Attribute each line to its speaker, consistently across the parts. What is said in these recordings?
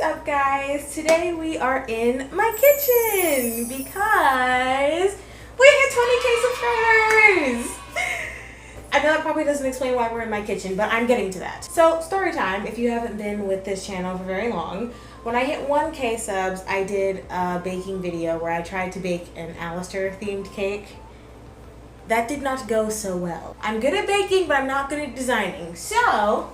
Speaker 1: up, guys? Today we are in my kitchen because we hit 20K subscribers. I know that probably doesn't explain why we're in my kitchen, but I'm getting to that. So, story time, if you haven't been with this channel for very long, when I hit 1K subs, I did a baking video where I tried to bake an Alistair themed cake. That did not go so well. I'm good at baking, but I'm not good at designing. So,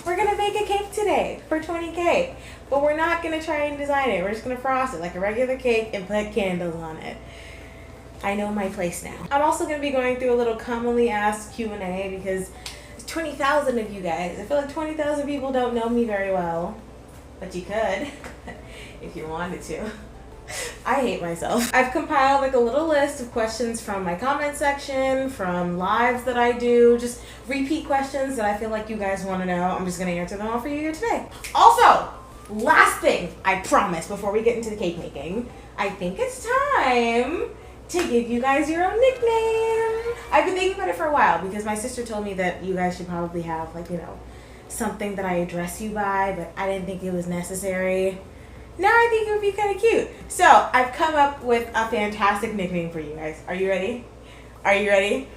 Speaker 1: we're gonna bake a cake today for 20K, but we're not gonna try and design it. We're just gonna frost it like a regular cake and put candles on it. I know my place now. I'm also gonna be going through a little commonly asked Q&A because there's 20,000 of you guys. I feel like 20,000 people don't know me very well, but you could if you wanted to. I hate myself. I've compiled like a little list of questions from my comment section, from lives that I do, just repeat questions that I feel like you guys want to know. I'm just going to answer them all for you here today. Also, last thing, I promise, before we get into the cake making, I think it's time to give you guys your own nickname. I've been thinking about it for a while because my sister told me that you guys should probably have like, you know, something that I address you by, but I didn't think it was necessary. Now I think it would be kind of cute. So I've come up with a fantastic nickname for you guys. Are you ready? Are you ready?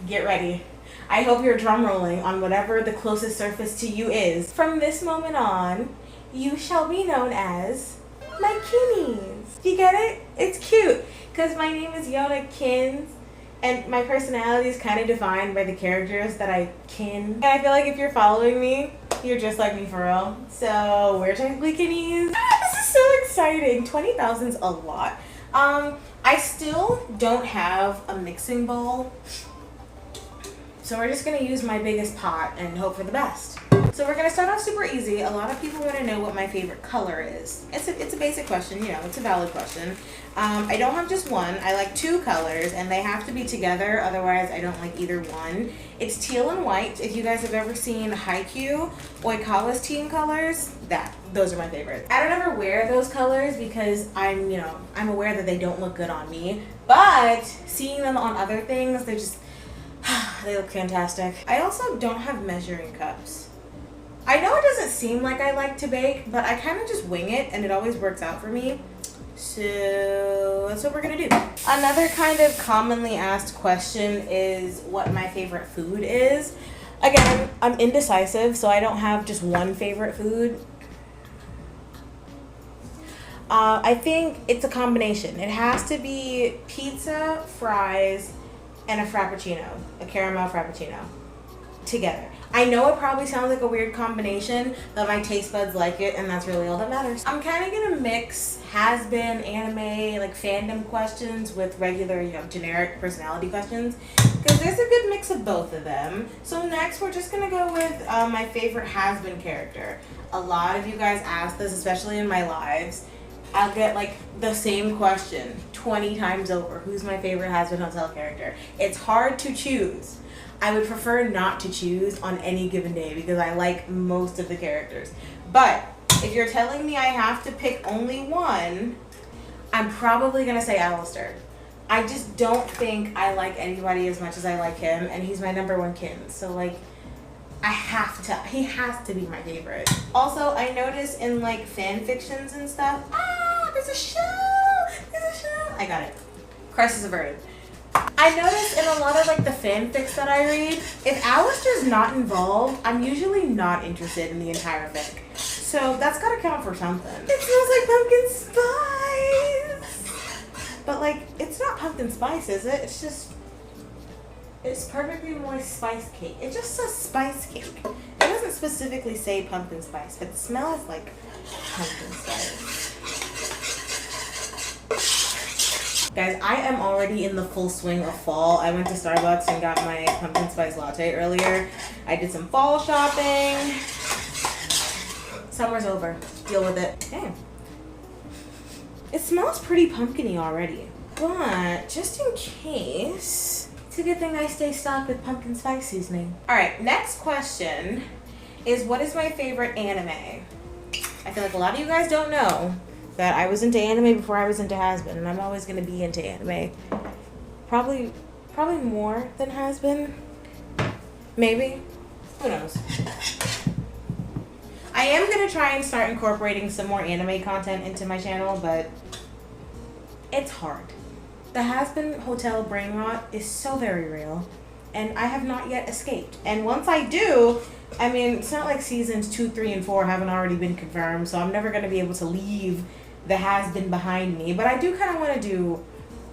Speaker 1: Get ready. I hope you're drum rolling on whatever the closest surface to you is. From this moment on, you shall be known as my Kinnies. You get it? It's cute because my name is Yona Kins and my personality is kind of defined by the characters that I kin. And I feel like if you're following me, you're just like me for real. So we're technically Kinnies. This is so exciting. 20,000's a lot. I still don't have a mixing bowl. So we're just gonna use my biggest pot and hope for the best. So we're gonna start off super easy. A lot of people wanna know what my favorite color is. It's a basic question, you know, it's a valid question. I don't have just one. I like two colors and they have to be together, otherwise I don't like either one. It's teal and white. If you guys have ever seen Haikyuu, Oikawa's team colors, those are my favorites. I don't ever wear those colors because I'm aware that they don't look good on me, but seeing them on other things, they look fantastic. I also don't have measuring cups. I know it doesn't seem like I like to bake, but I kind of just wing it and it always works out for me. So that's what we're gonna do. Another kind of commonly asked question is what my favorite food is. Again, I'm indecisive, so I don't have just one favorite food. I think it's a combination. It has to be pizza, fries, and a frappuccino, a caramel frappuccino, together. I know it probably sounds like a weird combination, but my taste buds like it, and that's really all that matters. I'm kind of gonna mix has-been, anime, like fandom questions with regular, generic personality questions, because there's a good mix of both of them. So next, we're just gonna go with my favorite has-been character. A lot of you guys ask this, especially in my lives. I'll get like the same question 20 times over. Who's my favorite has-been hotel character? It's hard to choose. I would prefer not to choose on any given day because I like most of the characters. But if you're telling me I have to pick only one, I'm probably gonna say Alistair. I just don't think I like anybody as much as I like him, and he's my #1 kin. So like, he has to be my favorite. Also, I notice in like fan fictions and stuff, there's a show. I got it. Crisis averted. I notice in a lot of like the fanfics that I read, if Alistair's not involved, I'm usually not interested in the entire fic. So that's gotta count for something. It smells like pumpkin spice! But like, it's not pumpkin spice, is it? It's perfectly moist spice cake. It just says spice cake. It doesn't specifically say pumpkin spice, but it smells like pumpkin spice. Guys, I am already in the full swing of fall. I went to Starbucks and got my pumpkin spice latte earlier. I did some fall shopping. Summer's over. Deal with it. Okay. It smells pretty pumpkin-y already. But just in case, it's a good thing I stay stocked with pumpkin spice seasoning. Alright, next question is what is my favorite anime? I feel like a lot of you guys don't know that I was into anime before I was into has-been, and I'm always going to be into anime. Probably more than has-been. Maybe. Who knows? I I am gonna try and start incorporating some more anime content into my channel, but it's hard. The Has-Been Hotel brain rot is so very real, and I have not yet escaped. And once I do, I mean, it's not like seasons 2, 3, and 4 haven't already been confirmed, so I'm never gonna be able to leave the Has-Been behind me. But I do kind of want to do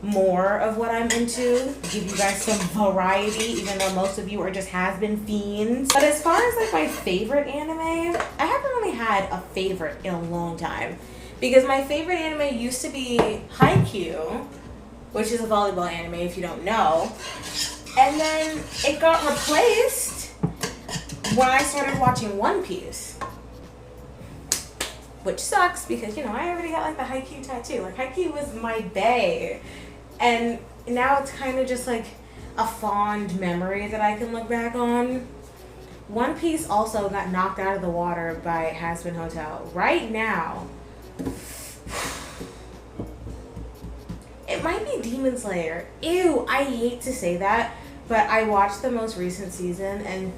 Speaker 1: more of what I'm into, give you guys some variety, even though most of you are just Has-Been fiends. But as far as like my favorite anime, I haven't really had a favorite in a long time, because my favorite anime used to be Haikyuu, which is a volleyball anime if you don't know, and then it got replaced when I started watching One Piece, which sucks because, you know, I already got like the Haikyuu tattoo. Like, Haikyuu was my bae, and now it's kind of just like a fond memory that I can look back on. One Piece also got knocked out of the water by Has-Been Hotel. Right now, it might be Demon Slayer. Ew, I hate to say that, but I watched the most recent season and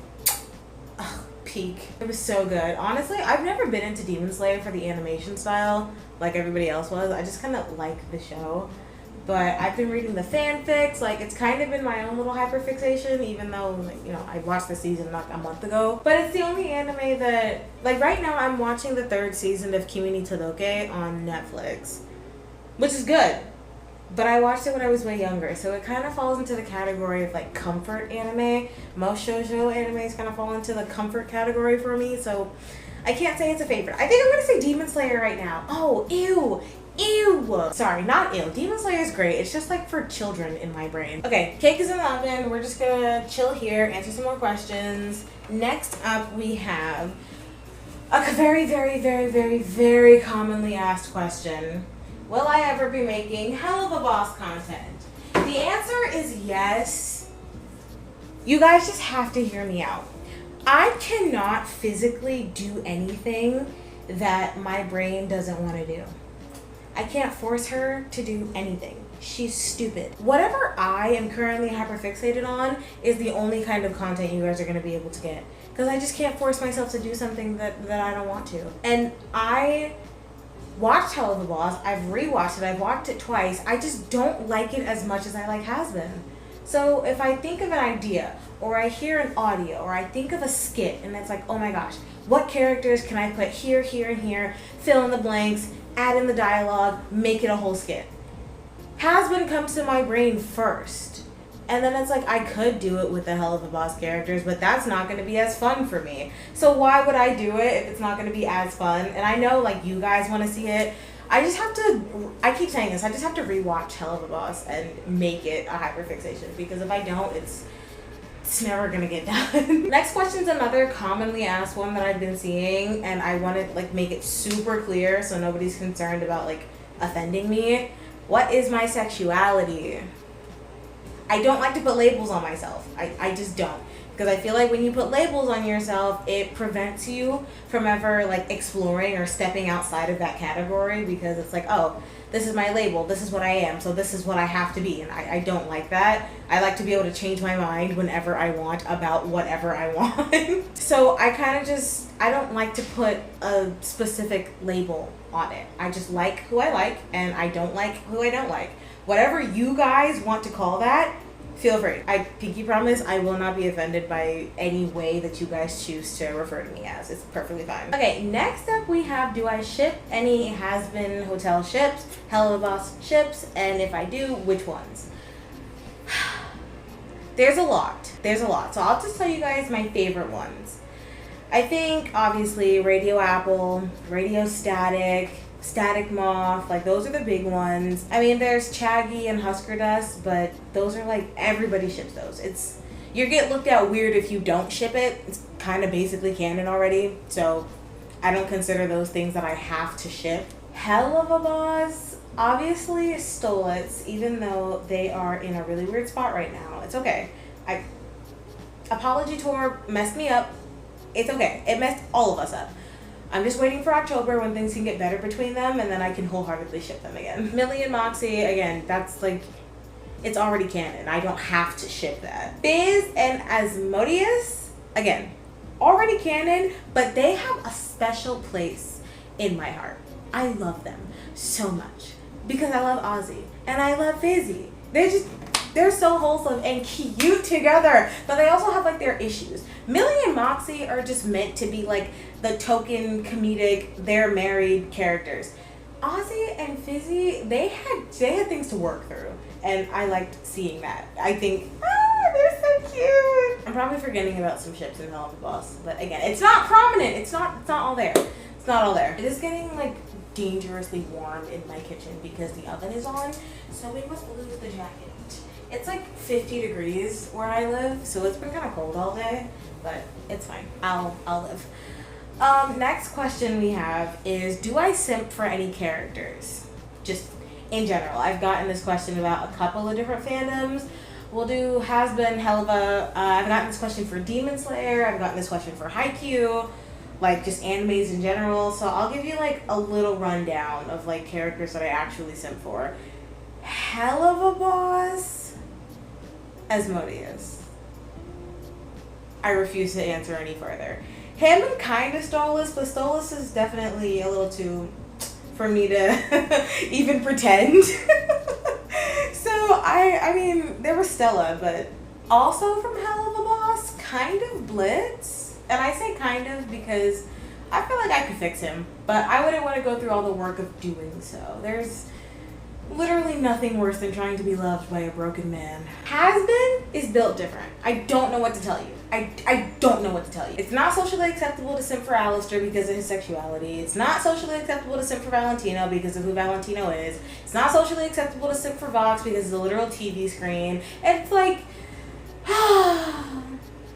Speaker 1: peak. It was so good. Honestly, I've never been into Demon Slayer for the animation style like everybody else was. I just kind of like the show. But I've been reading the fanfics. Like, it's kind of been my own little hyperfixation, even though, like, you know, I watched the season like a month ago. But it's the only anime that, like, right now I'm watching the 3rd season of Kimi ni Todoke on Netflix, which is good. But I watched it when I was way younger, so it kind of falls into the category of like comfort anime. Most shoujo animes kind of fall into the comfort category for me, so I can't say it's a favorite. I think I'm gonna say Demon Slayer right now. Oh, ew. Ew. Sorry, not ew. Demon Slayer is great. It's just like for children in my brain. Okay, cake is in the oven. We're just gonna chill here, answer some more questions. Next up, we have a very, very, very, very, very commonly asked question. Will I ever be making Hell of a Boss content? The answer is yes. You guys just have to hear me out. I cannot physically do anything that my brain doesn't want to do. I can't force her to do anything. She's stupid. Whatever I am currently hyperfixated on is the only kind of content you guys are going to be able to get. Because I just can't force myself to do something that I don't want to. And I watched Hell of a Boss. I've rewatched it. I've watched it twice. I just don't like it as much as I like Has-Been. So if I think of an idea, or I hear an audio, or I think of a skit, and it's like, oh my gosh, what characters can I put here, here, and here, fill in the blanks, add in the dialogue, make it a whole skit. Has-Been comes to my brain first. And then it's like, I could do it with the Hell of a Boss characters, but that's not going to be as fun for me. So why would I do it if it's not going to be as fun? And I know, like, you guys want to see it. I just have to, I keep saying this, I just have to rewatch Hell of a Boss and make it a hyperfixation. Because if I don't, it's never going to get done. Next question is another commonly asked one that I've been seeing. And I want to, like, make it super clear so nobody's concerned about, like, offending me. What is my sexuality? I don't like to put labels on myself. I just don't. Because I feel like when you put labels on yourself, it prevents you from ever like exploring or stepping outside of that category, because it's like, oh, this is my label, this is what I am, so this is what I have to be. And I don't like that. I like to be able to change my mind whenever I want about whatever I want. So I kind of just, I don't like to put a specific label on it. I just like who I like, and I don't like who I don't like. Whatever you guys want to call that, feel free. I pinky promise I will not be offended by any way that you guys choose to refer to me as. It's perfectly fine. Okay, next up we have, do I ship any Has-Been Hotel ships, Hell of a Boss ships, and if I do, which ones? There's a lot. There's a lot. So I'll just tell you guys my favorite ones. I think, obviously, Radio Apple, Radio Static, Static Moth, like those are the big ones. I mean, there's Chaggy and Husker Dust, but those are like, everybody ships those. It's, you get looked at weird if you don't ship it. It's kind of basically canon already, so I don't consider those things that I have to ship. Hell of a Boss, obviously Stolitz, even though they are in a really weird spot right now. It's okay. Apology Tour messed me up. It's okay. It messed all of us up. I'm just waiting for October when things can get better between them, and then I can wholeheartedly ship them again. Millie and Moxie, again, that's like, it's already canon. I don't have to ship that. Biz and Asmodeus, again, already canon, but they have a special place in my heart. I love them so much because I love Ozzy and I love Fizzy. They're so wholesome and cute together, but they also have like their issues. Millie and Moxie are just meant to be like the token comedic, they're married characters. Ozzy and Fizzy, they had things to work through, and I liked seeing that. I think, they're so cute. I'm probably forgetting about some ships in Hell of a Boss, but again, it's not prominent. It's not all there. It's not all there. It is getting like dangerously warm in my kitchen because the oven is on, so we must lose the jacket. It's like 50 degrees where I live, so it's been kind of cold all day, but it's fine. I'll live. Next question we have is, do I simp for any characters? Just in general. I've gotten this question about a couple of different fandoms. We'll do Has-Been, Helva. I've gotten this question for Demon Slayer. I've gotten this question for Haikyuu, like just animes in general. So I'll give you like a little rundown of like characters that I actually simp for. Hell of a Boss, Asmodeus. I refuse to answer any further. Him and kind of Stolas, but Stolas is definitely a little too for me to even pretend. So I mean, there was Stella, but also from Hell of a Boss, kind of Blitz. And I say kind of because I feel like I could fix him, but I wouldn't want to go through all the work of doing so. There's literally nothing worse than trying to be loved by a broken man. Has-Been is built different. I don't know what to tell you. I don't know what to tell you. It's not socially acceptable to simp for Alistair because of his sexuality. It's not socially acceptable to simp for Valentino because of who Valentino is. It's not socially acceptable to simp for Vox because of the literal TV screen. It's like,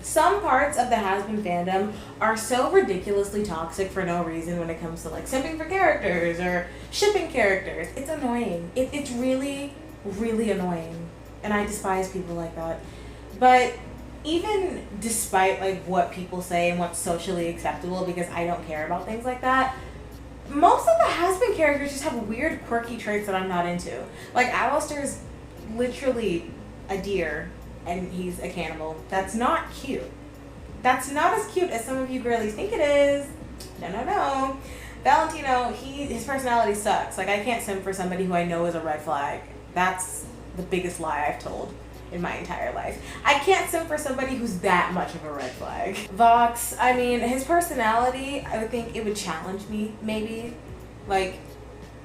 Speaker 1: some parts of the Has-Been fandom are so ridiculously toxic for no reason when it comes to like simping for characters or shipping characters. It's annoying. It's really, really annoying. And I despise people like that. But even despite like what people say and what's socially acceptable, because I don't care about things like that, most of the Has-Been characters just have weird quirky traits that I'm not into. Like Alistair's literally a deer and he's a cannibal. That's not cute. That's not as cute as some of you girlies think it is. No. Valentino, his personality sucks. Like I can't simp for somebody who I know is a red flag. That's the biggest lie I've told in my entire life. I can't simp for somebody who's that much of a red flag. Vox, I mean, his personality, I would think it would challenge me, maybe. Like,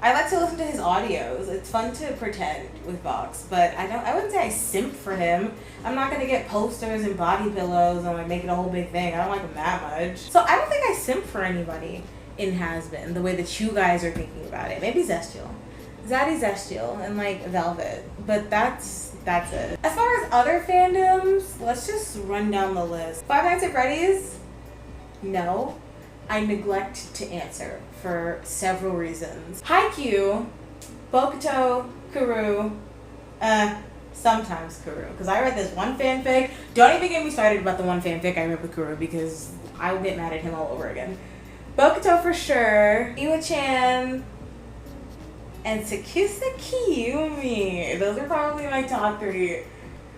Speaker 1: I like to listen to his audios. It's fun to pretend with Vox, but I wouldn't say I simp for him. I'm not gonna get posters and body pillows and like make it a whole big thing. I don't like him that much. So I don't think I simp for anybody in Has-Been the way that you guys are thinking about it. Maybe Zestial. Zaddy Zestial and like Velvet, but that's it. As far as other fandoms, let's just run down the list. Five Nights at Freddy's? No. I neglect to answer for several reasons. Haikyuu, Bokuto, Kuru, sometimes Kuru. Because I read this one fanfic. Don't even get me started about the one fanfic I read with Kuru because I will get mad at him all over again. Bokuto for sure. Iwa-chan, and Sakusa Kiyumi. Those are probably my top three.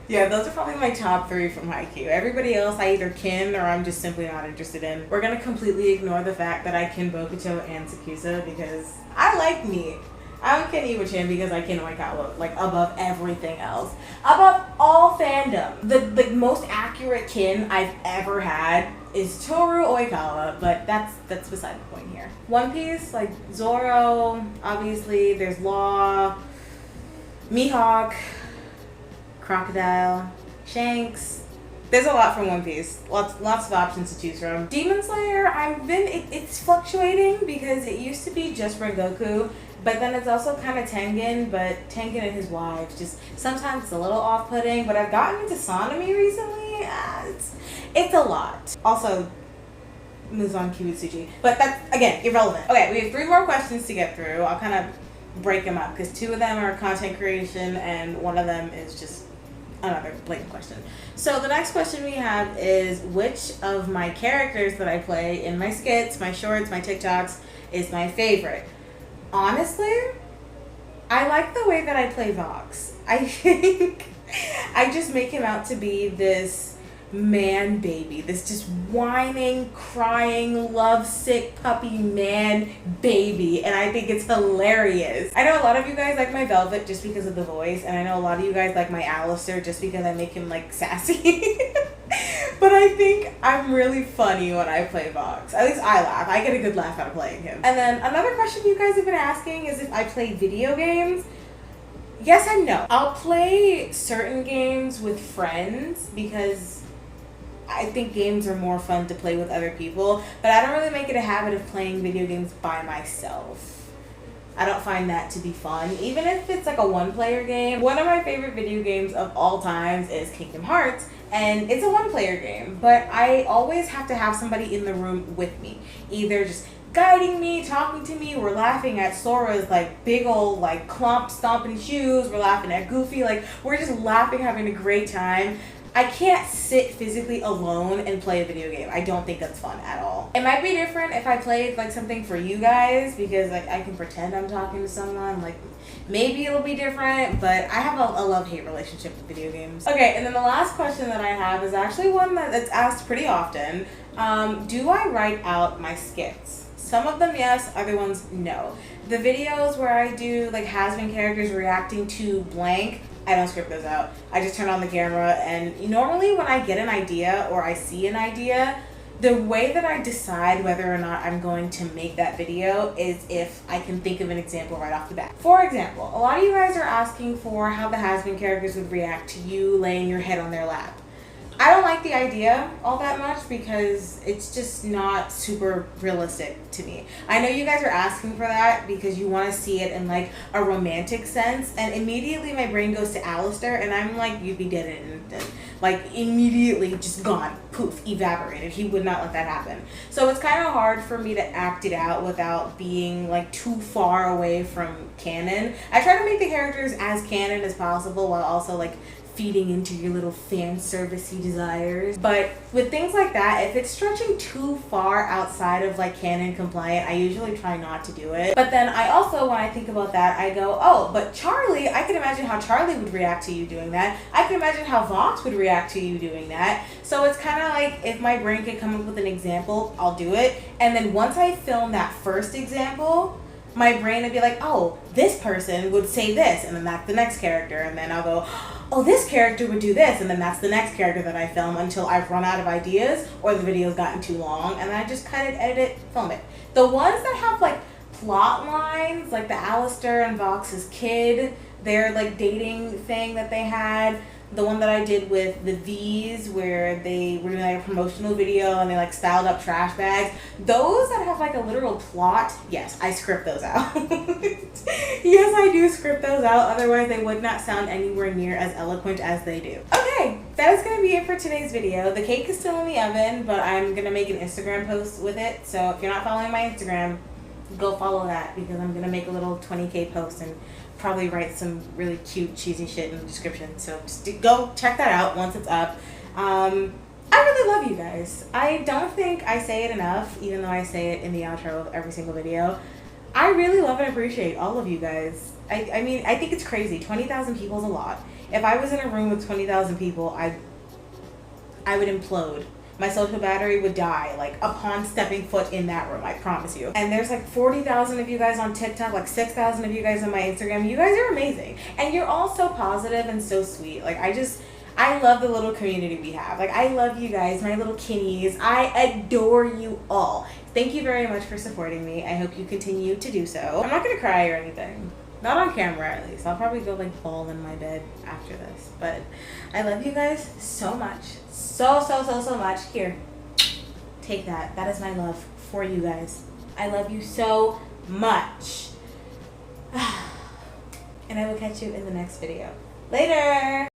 Speaker 1: Yeah, those are probably my top three from Haikyuu. Everybody else I either kin or I'm just simply not interested in. We're gonna completely ignore the fact that I kin Bokuto and Sakusa because I like me. I don't kin Iwa-chan because I kin Oikawa, like above everything else. Above all fandom. The most accurate kin I've ever had is Toru Oikawa, but that's beside the point here. One Piece, like Zoro, obviously, there's Law, Mihawk, Crocodile, Shanks. There's a lot from One Piece. Lots of options to choose from. Demon Slayer, it's fluctuating because it used to be just Rengoku, but then it's also kind of Tengen, but Tengen and his wives just sometimes it's a little off-putting, but I've gotten into Sonomi recently. It's a lot. Also, Muzan Kibutsuji. But that's, again, irrelevant. Okay, we have 3 more questions to get through. I'll kind of break them up because 2 of them are content creation and 1 of them is just another blatant question. So the next question we have is, which of my characters that I play in my skits, my shorts, my TikToks is my favorite? Honestly, I like the way that I play Vox. I think I just make him out to be this man baby. This just whining, crying, lovesick puppy man baby. And I think it's hilarious. I know a lot of you guys like my Velvet just because of the voice. And I know a lot of you guys like my Alistair just because I make him like sassy. But I think I'm really funny when I play Vox. At least I laugh. I get a good laugh out of playing him. And then another question you guys have been asking is if I play video games. Yes and no. I'll play certain games with friends because I think games are more fun to play with other people, but I don't really make it a habit of playing video games by myself. I don't find that to be fun, even if it's like a one-player game. One of my favorite video games of all times is Kingdom Hearts, and it's a one-player game, but I always have to have somebody in the room with me, either just guiding me, talking to me. We're laughing at Sora's like big old like clump stomping shoes. We're laughing at Goofy. Like, we're just laughing, having a great time. I can't sit physically alone and play a video game. I don't think that's fun at all. It might be different if I played like something for you guys because like I can pretend I'm talking to someone. Like maybe it'll be different, but I have a love-hate relationship with video games. Okay, and then the last question that I have is actually one that's asked pretty often. Do I write out my skits? Some of them yes, other ones no. The videos where I do like has-been characters reacting to blank, I don't script those out. I just turn on the camera, and normally when I get an idea or I see an idea, the way that I decide whether or not I'm going to make that video is if I can think of an example right off the bat. For example, a lot of you guys are asking for how the has-been characters would react to you laying your head on their lap. I don't like the idea all that much because it's just not super realistic to me. I know you guys are asking for that because you want to see it in like a romantic sense, and immediately my brain goes to Alistair and I'm like, you'd be dead in an instant. Like immediately just gone, poof, evaporated. He would not let that happen. So it's kind of hard for me to act it out without being like too far away from canon. I try to make the characters as canon as possible while also like feeding into your little fan servicey desires. But with things like that, if it's stretching too far outside of like canon compliant, I usually try not to do it. But then I also, when I think about that, I go, oh, but Charlie, I can imagine how Charlie would react to you doing that. I can imagine how Vox would react to you doing that. So it's kind of like if my brain can come up with an example, I'll do it. And then once I film that first example, my brain would be like, oh, this person would say this, and then that's the next character. And then I'll go, oh, this character would do this, and then that's the next character that I film until I've run out of ideas or the video's gotten too long, and then I just cut it, edit it, film it. The ones that have like plot lines, like the Alistair and Vox's kid, their like dating thing that they had, the one that I did with the V's where they were doing like a promotional video and they like styled up trash bags, those that have like a literal plot, yes, I script those out. Yes, I do script those out, otherwise they would not sound anywhere near as eloquent as they do. Okay, that is going to be it for today's video. The cake is still in the oven, but I'm going to make an Instagram post with it, so if you're not following my Instagram, go follow that because I'm going to make a little 20K post and probably write some really cute cheesy shit in the description, so just go check that out once it's up. I really love you guys. I don't think I say it enough, even though I say it in the outro of every single video. I really love and appreciate all of you guys. I mean, I think it's crazy. 20,000 people is a lot. If I was in a room with 20,000 people, I would implode. My social battery would die, like, upon stepping foot in that room, I promise you. And there's, like, 40,000 of you guys on TikTok, like, 6,000 of you guys on my Instagram. You guys are amazing. And you're all so positive and so sweet. Like, I love the little community we have. Like, I love you guys, my little kitties. I adore you all. Thank you very much for supporting me. I hope you continue to do so. I'm not gonna cry or anything. Not on camera, at least. I'll probably go, like, bawl in my bed after this. But I love you guys so much. So much. Here, take that. That is my love for you guys. I love you so much. And I will catch you in the next video. Later!